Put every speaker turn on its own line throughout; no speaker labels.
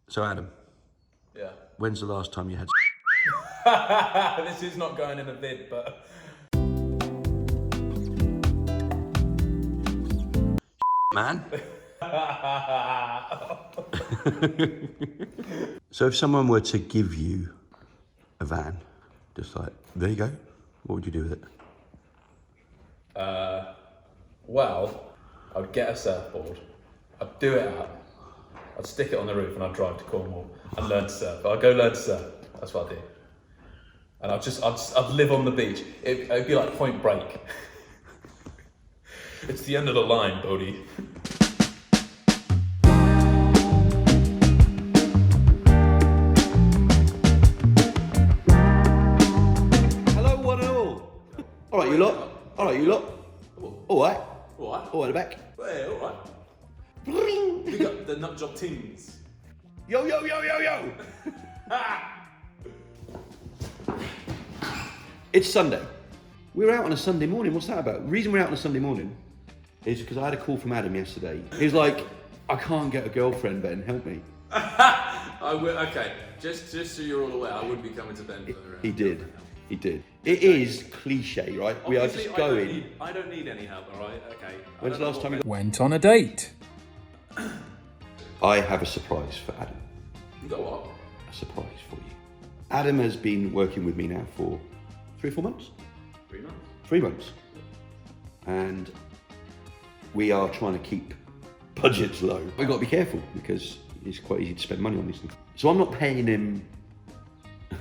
So Adam.
Yeah.
When's the last time you had?
This is not going in a vid, but.
Man. So if someone were to give you a van, just like, there you go, what would you do with it?
Well, I'd get a surfboard, I'd do it out, I'd stick it on the roof and I'd drive to Cornwall and learn to surf. I'd go learn to surf, that's what I'd do. And I'd live on the beach. It'd be like Point Break. It's the end of the line, Bodie.
Hello, one and all. All right, you lot. All right, you lot. All right.
All right.
All right, back.
Hey, all right. We got the Nutjob teams.
Yo, yo, yo, yo, yo. It's Sunday. We're out on a Sunday morning. What's that about? The reason we're out on a Sunday morning is because I had a call from Adam yesterday. He's like, I can't get a girlfriend, Ben, help me.
I will, okay, just so you're all aware, I would be coming to Ben for
He did. He did. It is cliche, right? We are just going.
I don't need any help, all right? Okay.
When's the last time you
Went on a date.
I have a surprise for Adam.
You got what?
A surprise for you. Adam has been working with me now for 3 or 4 months.
3 months.
3 months. And we are trying to keep budgets low. We've got to be careful because it's quite easy to spend money on these things. So I'm not paying him.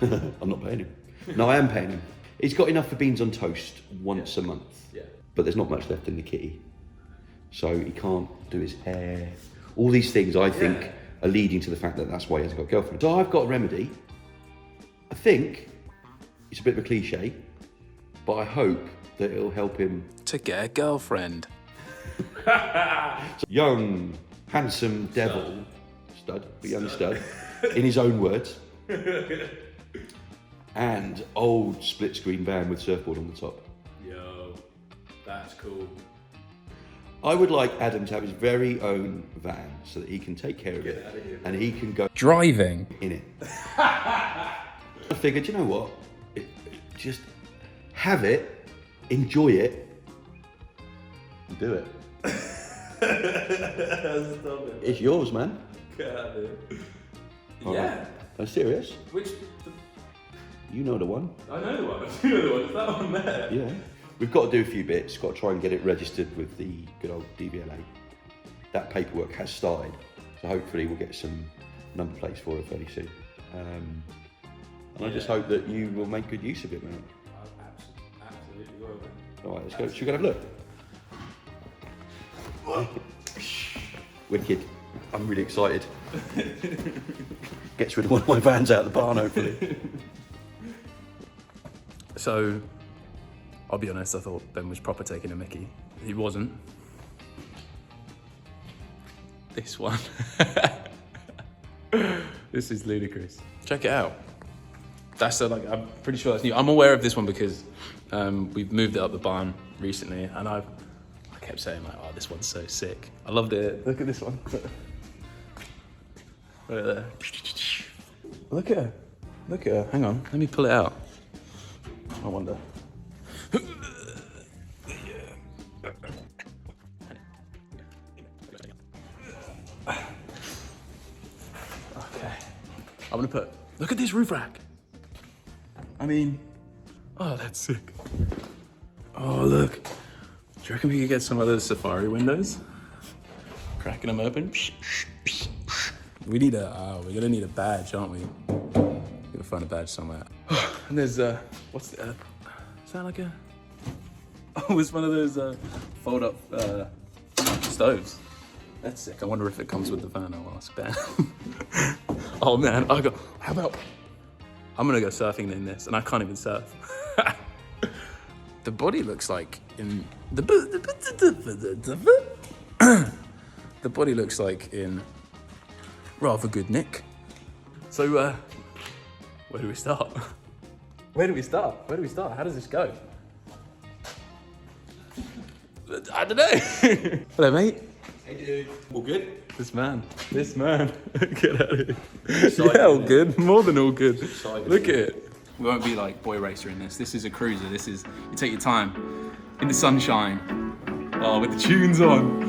I'm not paying him. No, I am paying him. He's got enough for beans on toast once a month.
Yeah.
But there's not much left in the kitty. So he can't do his hair. All these things I think are leading to the fact that that's why he hasn't got a girlfriend. So I've got a remedy. I think it's a bit of a cliche, but I hope that it'll help him.
To get a girlfriend.
Young, handsome devil, stud, a young stud, in his own words, and old split screen van with surfboard on the top.
Yo, that's cool.
I would like Adam to have his very own van so that he can take care of it and he can go
Driving.
in it. I figured, you know what? Just have it, enjoy it, and do it.
Stop it.
It's yours, man.
Get out of here.
All
Yeah.
right. I'm serious.
Which,
You know the one.
I know the one. I do know the one. Is that one there?
Yeah. We've got to do a few bits. Got to try and get it registered with the good old DVLA. That paperwork has started, so hopefully we'll get some number plates for it fairly soon. And I just hope that you will make good use of it, man.
Absolutely will.
All right, let's go. Should we go have a look? Wicked. I'm really excited. Gets rid of one of my vans out of the barn, hopefully.
So, I'll be honest, I thought Ben was proper taking a mickey. He wasn't. This one. This is ludicrous. Check it out. That's like, I'm pretty sure that's new. I'm aware of this one because we've moved it up the barn recently and I kept saying like, oh, this one's so sick. I loved it. Look at this one. Right there. Look at her. Look at her. Hang on, let me pull it out. I wonder. Okay. I'm gonna put, look at this roof rack. I mean, oh, that's sick. Oh, look. Do you reckon we could get some of those safari windows? Cracking them open. We need we're gonna need a badge, aren't we? Gotta find a badge somewhere. And there's, what's the, is that like a, oh, it's one of those fold up stoves. That's sick. I wonder if it comes with the van. I'll ask Ben. Oh man, how about, I'm gonna go surfing in this and I can't even surf. The body looks like in, the body looks like in rather good nick. So, where do we start? Where do we start? Where do we start? How does this go? I don't know. Hello, mate.
Hey, dude. All good?
This man. Get out of here.
Exciting,
Yeah, all
isn't it?
good. More than all good.
exciting,
Look at
isn't
it. We won't be like Boy Racer in this. This is a cruiser. This is, you take your time in the sunshine. Oh, with the tunes on.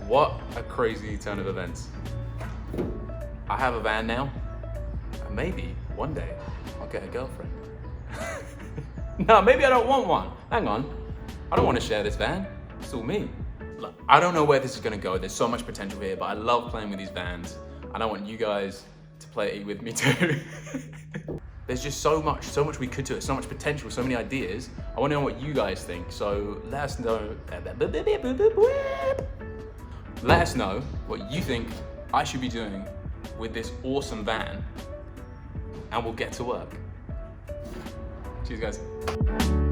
What a crazy turn of events. I have a van now, and maybe one day I'll get a girlfriend. No, maybe I don't want one. Hang on. I don't want to share this van. It's all me. Look, I don't know where this is going to go. There's so much potential here, but I love playing with these vans, and I want you guys to play with me too. There's just so much we could do it, so much potential, so many ideas. I want to know what you guys think, so let us know. Let us know what you think I should be doing with this awesome van, and we'll get to work. Cheers, guys.